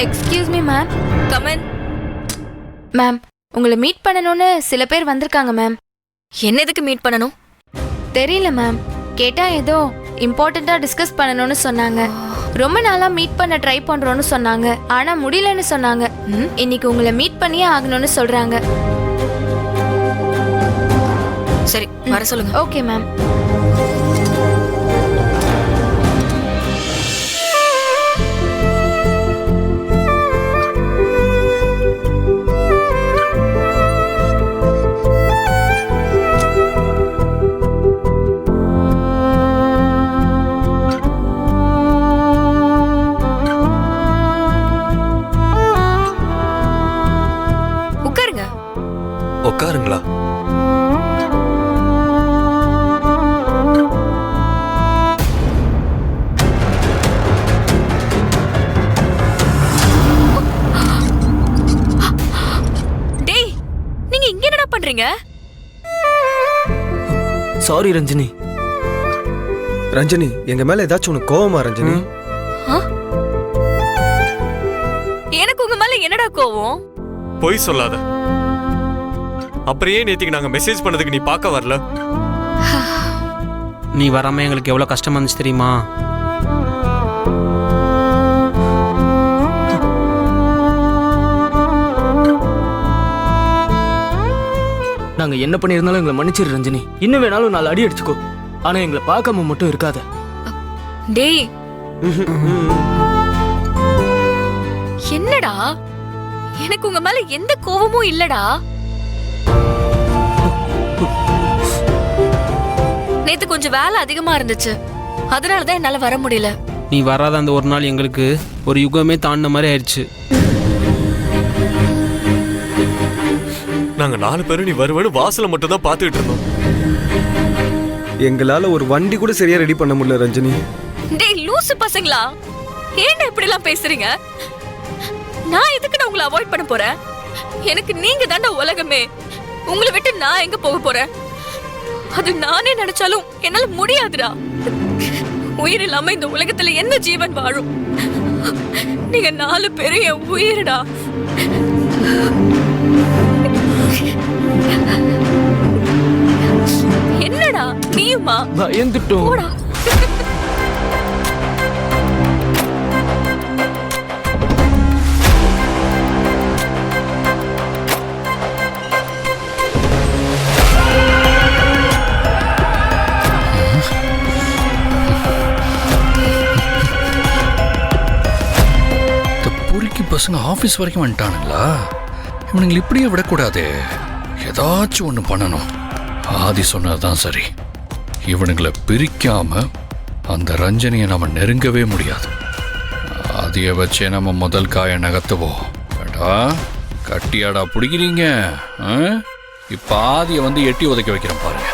Excuse me ma'am. Come in. Ma'am, உங்களை meet பண்ணணும்னு சில பேர் வந்திருக்காங்க மேம். என்ன எதுக்கு மீட் பண்ணணும்? தெரியல மேம். கேட்டா ஏதோ இம்பார்ட்டண்டா டிஸ்கஸ் பண்ணணும்னு சொன்னாங்க. ரொம்ப நாளா மீட் பண்ண ட்ரை பண்றோம்னு சொன்னாங்க. ஆனா முடியலன்னு சொன்னாங்க. இன்னைக்கு உங்களை மீட் பண்ணியே ஆகணும்னு சொல்றாங்க. சரி, வர சொல்லுங்க. Okay ma'am. உட்காருங்க. உட்காருங்களா? டேய், நீங்க இங்க என்னடா பண்றீங்க? சாரி ரஞ்சினி. ரஞ்சினி, எங்க மேல ஏதாச்சும் உனக்கு கோவமா ரஞ்சினி? எனக்கு உங்க மேல என்னடா கோவம்? பொய் சொல்லாத. அப்புறம் ஏன் நேத்திக்கு நாங்க மெசேஜ் பண்ணதுக்கு நீ பார்க்க வரல? நீ வராம எங்களுக்கு எவ்வளவு கஷ்டமா இருந்துச்சு தெரியுமா? நாங்க என்ன பண்ணியிருந்தாலும் எங்களை மன்னிச்சிரு ரஞ்சினி. இன்னும் வேணாலும் 4 அடி அடிச்சுக்கோ. ஆனா எங்களை பார்க்காம மட்டும் இருக்காத. டேய், என்னடா? எனக்கு உங்க மேல எந்த கோவமும் இல்லடா. நேத்து கொஞ்சம் வேலை அதிகமா இருந்துச்சு, அதனாலதான் என்னால வர முடியல. நீ வராத அந்த ஒரு நாள் எங்களுக்கு ஒரு யுகமே தாண்டின மாதிரி ஆயிடுச்சு. நாங்க 4 பேரும் நீ வருவேன்னு வாசல மட்டும் தான் பார்த்துட்டு இருந்தோம். எங்களால ஒரு வண்டி கூட சரியா ரெடி பண்ண முடியல ரஞ்சினி. டேய் லூசு பசங்களா, ஏன்டா இப்படி எல்லாம் பேசுறீங்க? நான் எதுக்கு உங்களை அவாய்ட் பண்ண போறேன்? எனக்கு நீங்க தாண்டா உலகமே. உங்களை விட்டு நான் எங்க போக போறேன்? அது நானே நினைச்சாலும் என்னால முடியாதுடா. உயிர் இல்லாம இந்த உலகத்துல என்ன ஜீவன் வாழும்? நீங்க 4 பேரும் என் உயிர்டா. என்னடா நீயுமா? பயந்துட்டோம். போடா. பசங்க ஆபீஸ் வரைக்கும் வந்துட்டானுங்களா? இவனுங்களை இப்படியே விடக்கூடாது. ஏதாச்சும் ஒன்று பண்ணணும். ஆதி சொன்னதுதான் சரி. இவனுங்களை பிரிக்காம அந்த ரஞ்சனியை நம்ம நெருங்கவே முடியாது. ஆதியை வச்சே நம்ம முதல் காயை நகர்த்துவோம். கட்டியாடா பிடிக்கிறீங்க. இப்ப ஆதியை வந்து எட்டி உதைக்க வைக்கிறேன் பாருங்க.